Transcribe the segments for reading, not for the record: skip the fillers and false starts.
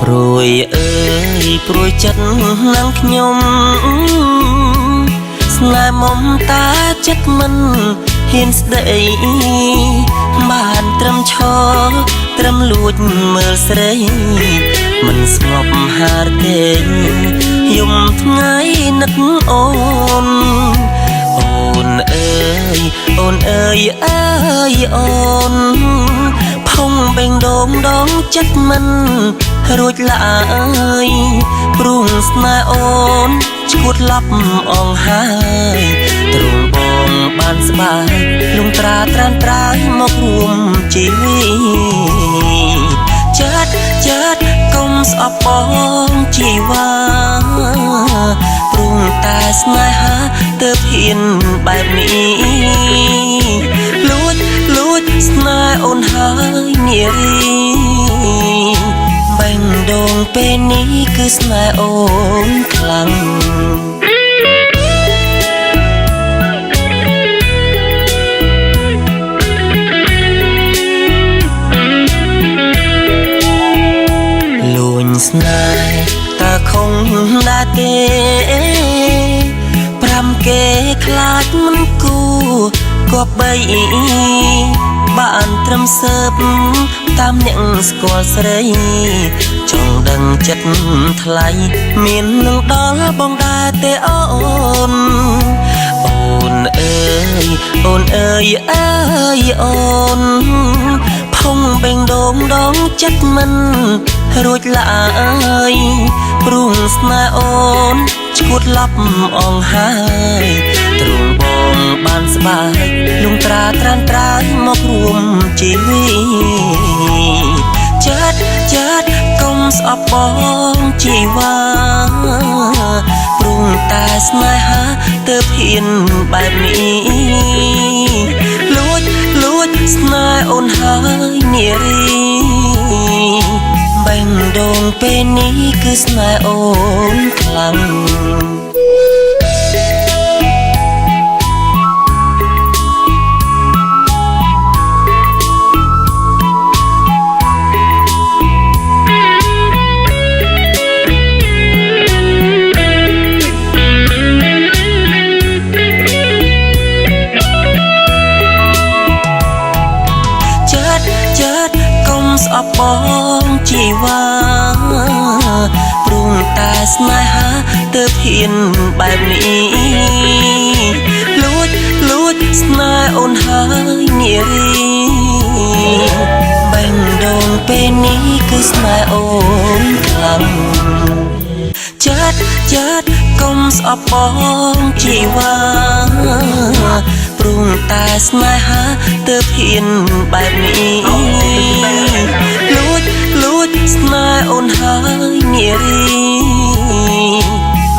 ព្រួយអើយព្រួយចិត្តនឹងខ្ញុំស្នេហ៍មុំតាចិត្តមិនហ៊ានស្ដីបានត្រឹមឈរត្រឹមលួចមើលស្រីមិនស្ងប់ហារទេយំថ្ងៃនឹកអូនអើយអូនអើយអើយអូនផុងបេងដងដងចិត្តមិនរួចឡើយព្រួងស្នេហ៍អូនឈួតឡប់អងហើយទ្រង់បងបានស្បាយលំត្រាត្រានត្រើយមករួមជីវិតចិត្តកុំស្អប់បងជីវ៉ាព្រួងតែស្នេហាទើបហ៊ានបែបនេះលួចស្នេហ៍អូនហើយនារីបេងដងពេលនេះគឺស្នេហ៍អូនខ្លាំងលួញស្នេហ៍តើខំដែរទេប្រាំគេខ្លាចមិនគូគប្បីបានត្រឹមសើបតាមអ្នកស្គាល់ស្រីចង់ដឹងចិត្តថ្លៃមាននឹងដល់បងដែរទេអូនអើយអូនអើយអើយអូនផុងបេងដងដងចិត្តមិនរួចឡើយព្រួងស្នេហ៍អូនឈួតឡប់អងហើយទ្រង់បងបានស្បាយលំត្រាត្រានត្រើយមករួមជីវិតចិត្តកុំស្អប់បងជីវ៉ាព្រួងតែស្នេហាទើបហ៊ានបែបនេះលួចស្នេហ៍អូនហើយនារីបេងដងពេលនេះគឺស្នេហ៍អូនខ្លាំងស្អប់បងជីវ៉ាព្រួងតែស្នេហាទើបហ៊ានបែបនេះលួចស្នេហ៍អូនហើយនារីបេងដងពេលនេះគឺស្នេហ៍អូនខ្លាំងចិត្តកុំស្អប់បងជីវ៉ាព្រួងតែស្នេហាទើបហ៊ានបែបនេះលួចស្នេហ៍អូនហើយនារី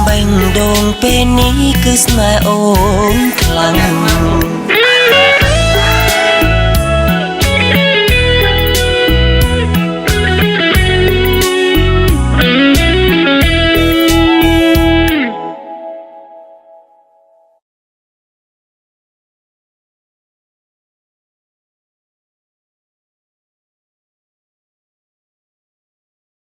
បេងដងពេលនេះគឺស្នេហ៍អូនខ្លាំង